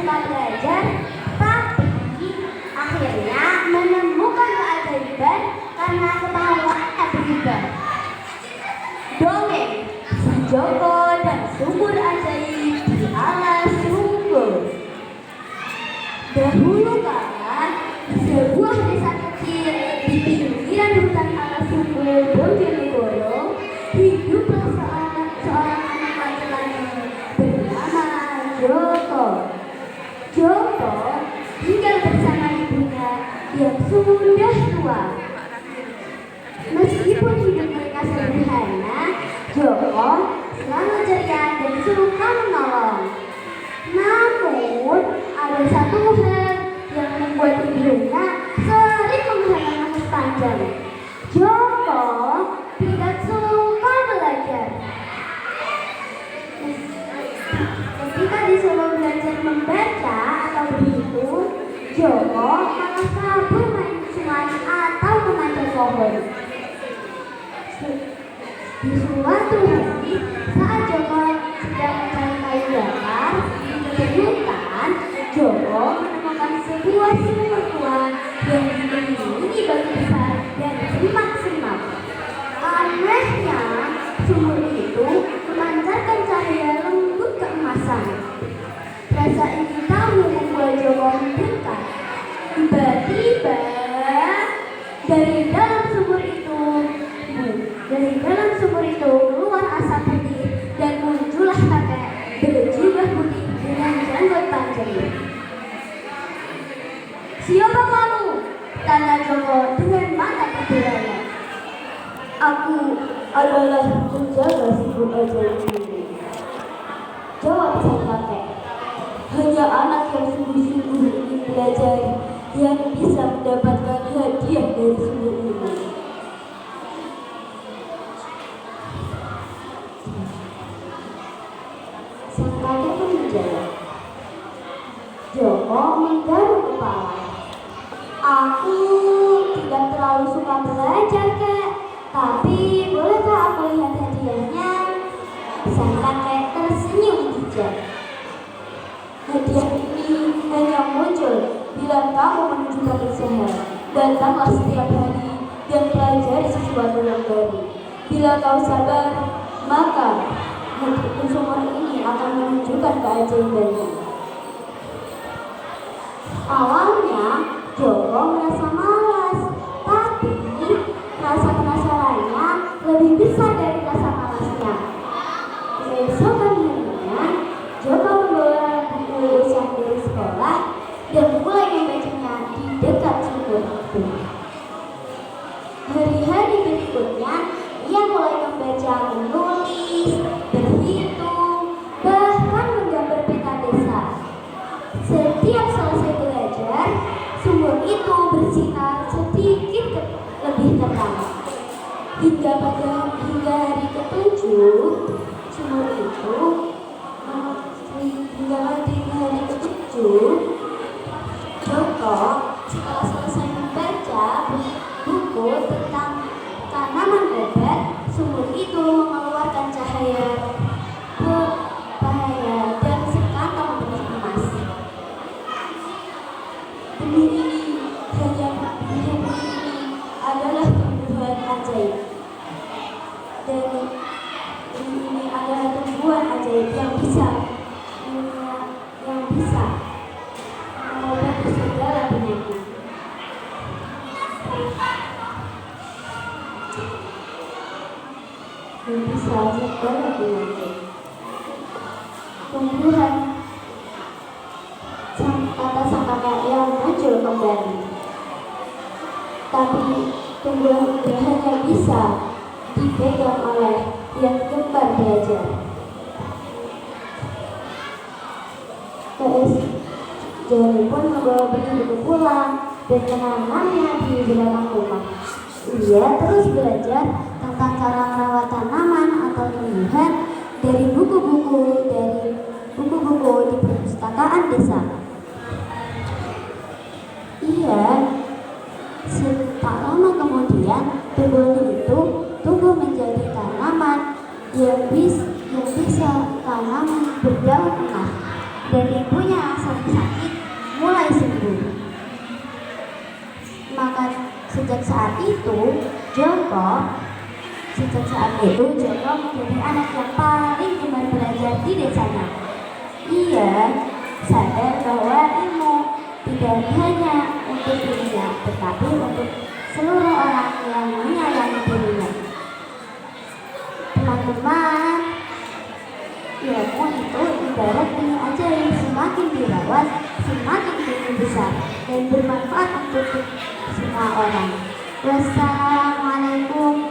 suka belajar, tapi akhirnya menemukan keajaiban karena ketahuannya berubah. Dongeng Si Joko dan Sumur Ajaib di Alas Sungguh. Dahulu kala, di sebuah desa kecil di pinggiran hutan Alas Sungguh, Bojonegoro, hiduplah seorang anak laki-laki bernama Joko. Joko tinggal bersama ibunya yang sudah tua. Meskipun hidup mereka sederhana, Joko selalu ceria dan suka menolong. Namun, ada satu hal yang membuat ibunya sering menghela nafas panjang. Joko tidak suka belajar. Ketika disuruh belajar membaca atau berhitung, Joko malah kabur main sungai atau memanjat pohon. Di suatu hari, saat Joko sedang mencari kayu bakar di hutan, Joko menemukan sebuah sumur tua yang dikelilingi batu besar dan semak-semak. Anehnya, sumur itu memancarkan cahaya lembut keemasan. Rasa ingin tahu membuat Joko mendekat. Tiba-tiba dari dalam sumur itu keluar asap putih dan muncullah kakek berjubah putih dengan janggut panjang. "Siapa kamu?" tanya Joko dengan mata terbelalak. "Aku adalah penjaga sumur ajaib ini," jawab sang kakek. "Hanya anak yang sungguh-sungguh ingin belajar yang bisa mendapatkan hadiah dari sumur ini." Sang kakek pun menjawab. Joko menggaruk kepala. "Aku tidak terlalu suka belajar, Kek. Tapi bolehkah aku lihat hadiahnya?" Sang kakek tersenyum bijak. "Hadiah ini hanya muncul bila kamu menunjukkan usaha. Datanglah setiap hari dan pelajari sesuatu yang baru. Bila kau sabar, maka sumur ini akan menunjukkan keajaibannya." Awalnya Joko merasa malas, tapi rasa penasarannya lebih besar dari rasa malasnya. Keesokan harinya, Joko membawa buku urusan dari sekolah dan mulai membacanya di dekat sumur itu. Hari-hari berikutnya, ia mulai membaca, menulis, berhitung, bahkan menggambar peta desa. Setiap selesai belajar, sumur itu bersinar sedikit lebih terang. Hingga hari ketujuh, sumur itu Joko setelah selesai membaca buku tentang tanaman obat, sumur itu mengeluarkan cahaya berbahaya dan sekantong benih emas. Benih ini adalah tumbuhan ajaib. Dan benih ini adalah tumbuhan ajaib yang bisa mengobati segala penyakit. Tumbuhan, kata sang kakek yang muncul kembali. Tapi tumbuhan itu hanya bisa dipegang oleh yang gemar belajar. Joni pun membawa benih itu pulang dan menanamnya di belakang rumah. Ia terus belajar tentang cara merawat tanaman atau tumbuhan dari buku-buku di perpustakaan desa. Tak lama kemudian tumbuhan itu tumbuh menjadi tanaman yang bisa tanaman berdaun emas, dan ibunya sangat Saat itu Joko menjadi anak yang paling gemar belajar di desanya. Ia sadar bahwa ilmu tidak hanya untuk dirinya, tetapi untuk seluruh orang yang menyayangi dirinya. Teman-teman, ilmu itu ibarat benih ajaib, semakin dirawat, semakin tumbuh besar dan bermanfaat untuk semua orang. Wassalamualaikum